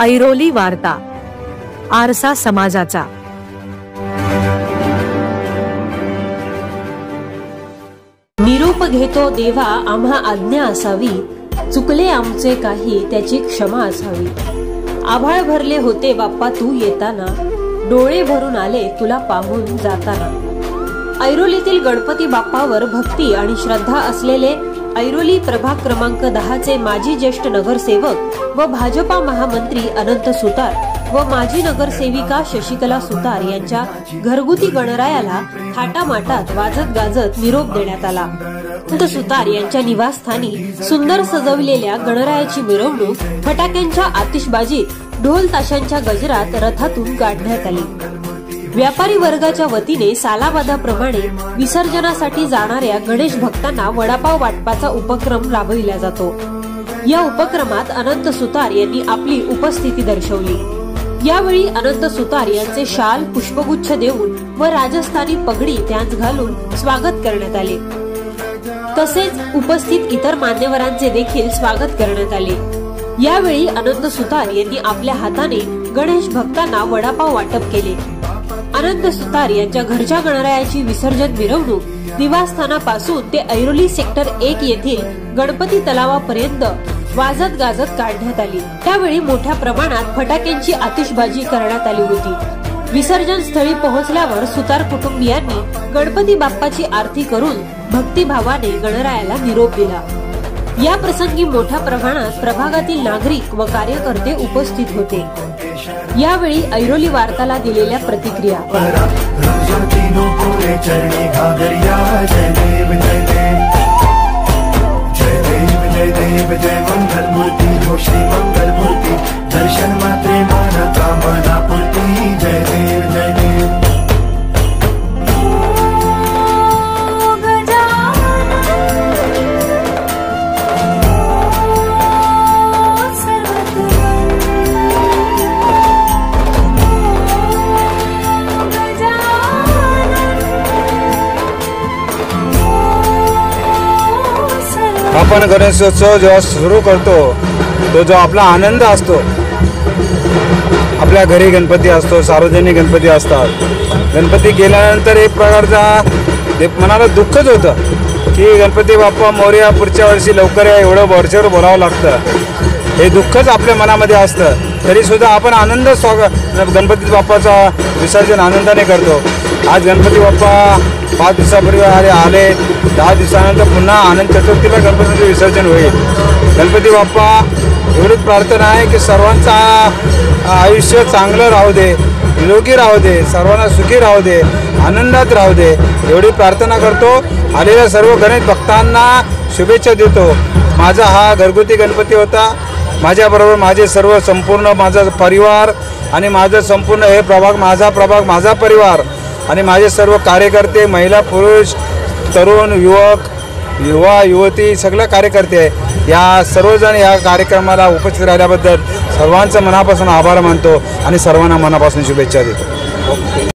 ऐरोली वार्ता, आरसा समाजाचा। निरोप घेतो देवा आम्हा आज्ञा असावी, चुकले आमचे काही त्याची क्षमा असावी। आभाळ भरले होते बाप्पा तू येताना, डोळे भरून आले तुला पाहून जाताना। ऐरोलीतील गणपती बाप्पावर भक्ती आणि श्रद्धा असलेले ऐरोली प्रभाग क्रमांक 10 चे माजी ज्येष्ठ नगरसेवक व भाजपा महामंत्री अनंत सुतार व माजी नगरसेविका शशिकला सुतार यांच्या घरगुती गणरायाला थाटामाटात वाजत गाजत निरोप देण्यात आला। अनंत सुतार यांच्या निवासस्थानी सुंदर सजविलेल्या गणरायाची मिरवणूक फटाक्यांच्या आतिषबाजीत ढोल ताशांच्या गजरात रथातून काढण्यात आली। व्यापारी वर्गाच्या वतीने सालाबादाप्रमाणे विसर्जनासाठी जाणाऱ्या गणेश भक्तांना वडापाव वाटपाचा उपक्रम राबविला जातो। या उपक्रमात अनंत सुतार यांनी आपली उपस्थिती दर्शवली। यावेळी अनंत सुतार यांचे शाल पुष्पगुच्छ देऊन व राजस्थानी पगडी त्यांच घालून स्वागत करण्यात आले। तसेच उपस्थित इतर मान्यवरांचे देखील स्वागत करण्यात आले। यावेळी अनंत सुतार यांनी आपल्या हाताने गणेश भक्तांना वडापाव वाटप केले। अनंत सुतार यांच्या घरच्या गणरायाची विसर्जन मिरवणूक निवासस्थानापासून ते ऐरोली सेक्टर 1 येथील गणपती तलावापर्यंत वाजत गाजत काढण्यात आली। त्यावेळी मोठ्या प्रमाणात फटाक्यांची आतिषबाजी करण्यात आली होती। विसर्जन स्थळी पोहोचल्यावर सुतार कुटुंबियांनी गणपती बाप्पाची आरती करून भक्तिभावाने गणरायाला निरोप दिला। या प्रसंगी मोठ्या प्रमाणात प्रभागातील नागरिक व कार्यकर्ते उपस्थित होते। यावेळी ऐरोली वार्ताला दिलेल्या प्रतिक्रिया। दर्शन मात्रे माना कामना पूर्ती, जय देव जय देव। आपण गणेशोत्सव जेव्हा सुरू करतो तो जो आपला आनंद असतो, आपल्या घरी गणपती असतो, सार्वजनिक गणपती असतात। गणपती गेल्यानंतर एक प्रकारचा मनाला दुःखच होतं की गणपती बाप्पा मोरया पुढच्या वर्षी लवकर या, एवढं वरचेवर बोलावं लागतं। हे दुःखच आपल्या मनामध्ये असतं, तरी सुद्धा आपण आनंद गणपती बाप्पाचा विसर्जन आनंदाने करतो। आज गणपती बाप्पा 5 दिवसापूर्वी आले, 10 दिवसानंतर पुन्हा आनंद चतुर्थीला गणपतीचे विसर्जन होईल। गणपती बाप्पा एवढीच प्रार्थना आहे की सर्वांचा आयुष्य चांगलं राहू दे, निरोगी राहू दे, सर्वांना सुखी राहू दे, आनंदात राहू दे, एवढी प्रार्थना करतो। आलेल्या सर्व गणेश भक्तांना शुभेच्छा देतो। माझा हा घरगुती गणपती होता। माझ्याबरोबर माझे सर्व संपूर्ण माझा परिवार आणि माझं संपूर्ण हे प्रभाग माझा परिवार आणि माझे सर्व कार्यकर्ते, महिला पुरुष, तरुण युवक, युवा युवती सगळे कार्यकर्ते आहे। या सर्वजण या कार्यक्रमाला उपस्थित राहिल्याबद्दल सर्वांचं मनापासून आभार मानतो आणि सर्वांना मनापासून शुभेच्छा देतो।